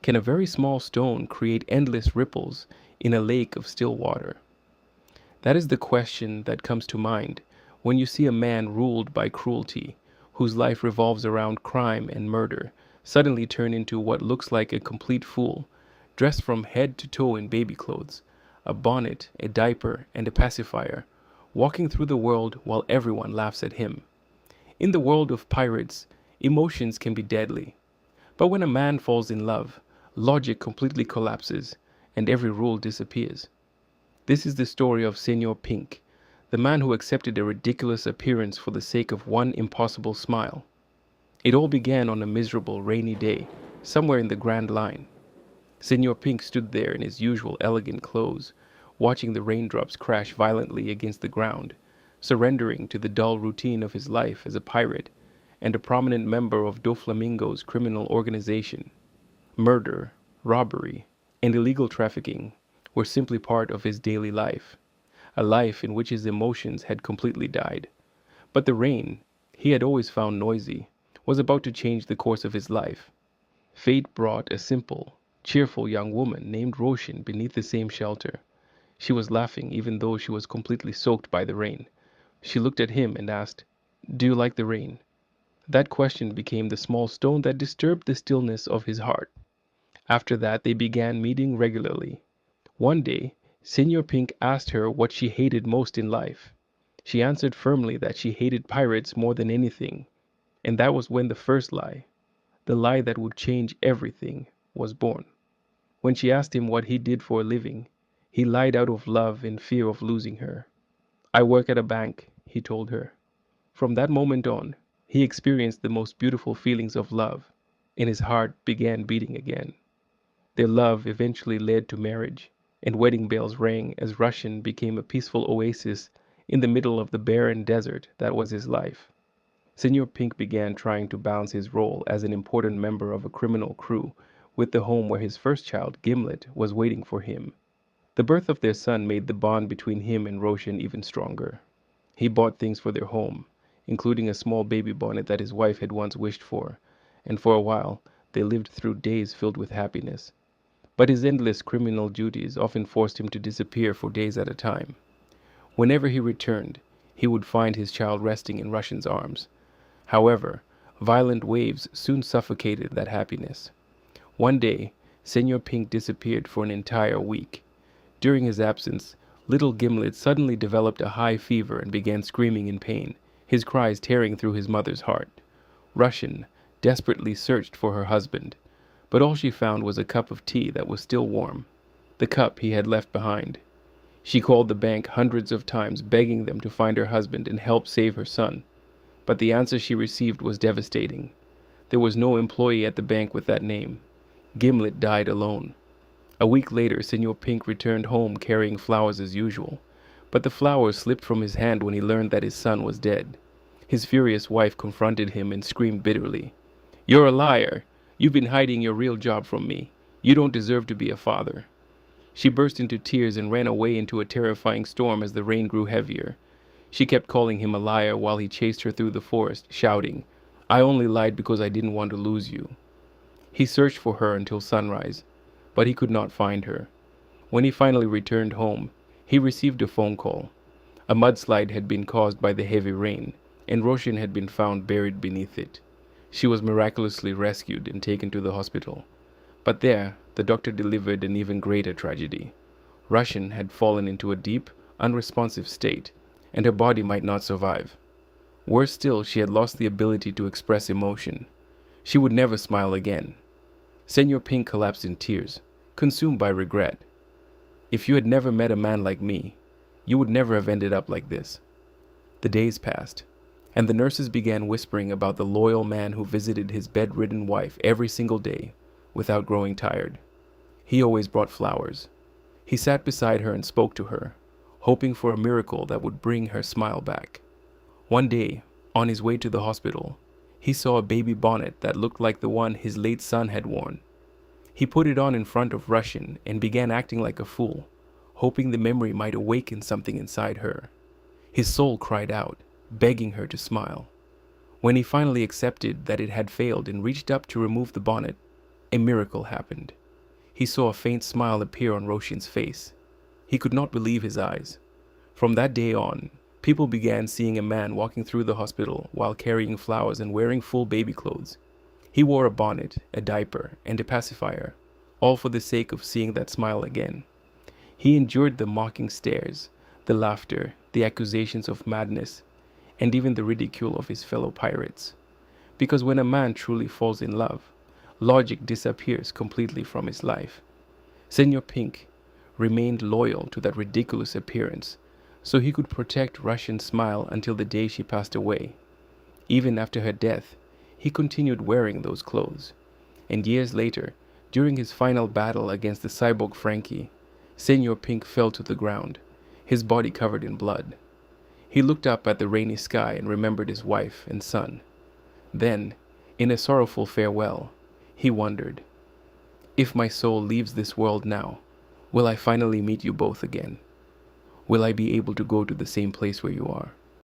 Can a very small stone create endless ripples in a lake of still water? That is the question that comes to mind when you see a man ruled by cruelty, whose life revolves around crime and murder, suddenly turn into what looks like a complete fool, dressed from head to toe in baby clothes, a bonnet, a diaper, and a pacifier, walking through the world while everyone laughs at him. In the world of pirates, emotions can be deadly. But when a man falls in love, logic completely collapses and every rule disappears. This is the story of Senor Pink, the man who accepted a ridiculous appearance for the sake of one impossible smile. It all began on a miserable rainy day, somewhere in the Grand Line. Senor Pink stood there in his usual elegant clothes, watching the raindrops crash violently against the ground, surrendering to the dull routine of his life as a pirate and a prominent member of Doflamingo's criminal organization. Murder, robbery, and illegal trafficking were simply part of his daily life, a life in which his emotions had completely died. But the rain, he had always found noisy, was about to change the course of his life. Fate brought a simple, cheerful young woman named Roshan beneath the same shelter. She was laughing even though she was completely soaked by the rain. She looked at him and asked, "Do you like the rain?" That question became the small stone that disturbed the stillness of his heart. After that, they began meeting regularly. One day, Senor Pink asked her what she hated most in life. She answered firmly that she hated pirates more than anything. And that was when the first lie, the lie that would change everything, was born. When she asked him what he did for a living, he lied out of love and fear of losing her. "I work at a bank," he told her. From that moment on, he experienced the most beautiful feelings of love, and his heart began beating again. Their love eventually led to marriage, and wedding bells rang as Russian became a peaceful oasis in the middle of the barren desert that was his life. Senor Pink began trying to balance his role as an important member of a criminal crew with the home where his first child, Gimlet, was waiting for him. The birth of their son made the bond between him and Roshan even stronger. He bought things for their home, including a small baby bonnet that his wife had once wished for, and for a while they lived through days filled with happiness. But his endless criminal duties often forced him to disappear for days at a time. Whenever he returned, he would find his child resting in Russian's arms. However, violent waves soon suffocated that happiness. One day, Senor Pink disappeared for an entire week. During his absence, little Gimlet suddenly developed a high fever and began screaming in pain, his cries tearing through his mother's heart. Russian desperately searched for her husband, but all she found was a cup of tea that was still warm, the cup he had left behind. She called the bank hundreds of times, begging them to find her husband and help save her son. But the answer she received was devastating. There was no employee at the bank with that name. Gimlet died alone. A week later, Senor Pink returned home carrying flowers as usual, but the flowers slipped from his hand when he learned that his son was dead. His furious wife confronted him and screamed bitterly, "You're a liar! You've been hiding your real job from me. You don't deserve to be a father." She burst into tears and ran away into a terrifying storm as the rain grew heavier. She kept calling him a liar while he chased her through the forest, shouting, "I only lied because I didn't want to lose you." He searched for her until sunrise, but he could not find her. When he finally returned home, he received a phone call. A mudslide had been caused by the heavy rain, and Roshan had been found buried beneath it. She was miraculously rescued and taken to the hospital. But there, the doctor delivered an even greater tragedy. Roshan had fallen into a deep, unresponsive state, and her body might not survive. Worse still, she had lost the ability to express emotion. She would never smile again. Senor Pink collapsed in tears, consumed by regret. "If you had never met a man like me, you would never have ended up like this." The days passed, and the nurses began whispering about the loyal man who visited his bedridden wife every single day without growing tired. He always brought flowers. He sat beside her and spoke to her, hoping for a miracle that would bring her smile back. One day, on his way to the hospital, he saw a baby bonnet that looked like the one his late son had worn. He put it on in front of Russian and began acting like a fool, hoping the memory might awaken something inside her. His soul cried out, begging her to smile. When he finally accepted that it had failed and reached up to remove the bonnet, a miracle happened. He saw a faint smile appear on Roshin's face. He could not believe his eyes. From that day on, people began seeing a man walking through the hospital while carrying flowers and wearing full baby clothes. He wore a bonnet, a diaper, and a pacifier, all for the sake of seeing that smile again. He endured the mocking stares, the laughter, the accusations of madness, and even the ridicule of his fellow pirates. Because when a man truly falls in love, logic disappears completely from his life. Senor Pink remained loyal to that ridiculous appearance, so he could protect Russian's smile until the day she passed away. Even after her death, he continued wearing those clothes. And years later, during his final battle against the cyborg Frankie, Senor Pink fell to the ground, his body covered in blood. He looked up at the rainy sky and remembered his wife and son. Then, in a sorrowful farewell, he wondered, "If my soul leaves this world now, will I finally meet you both again? Will I be able to go to the same place where you are?"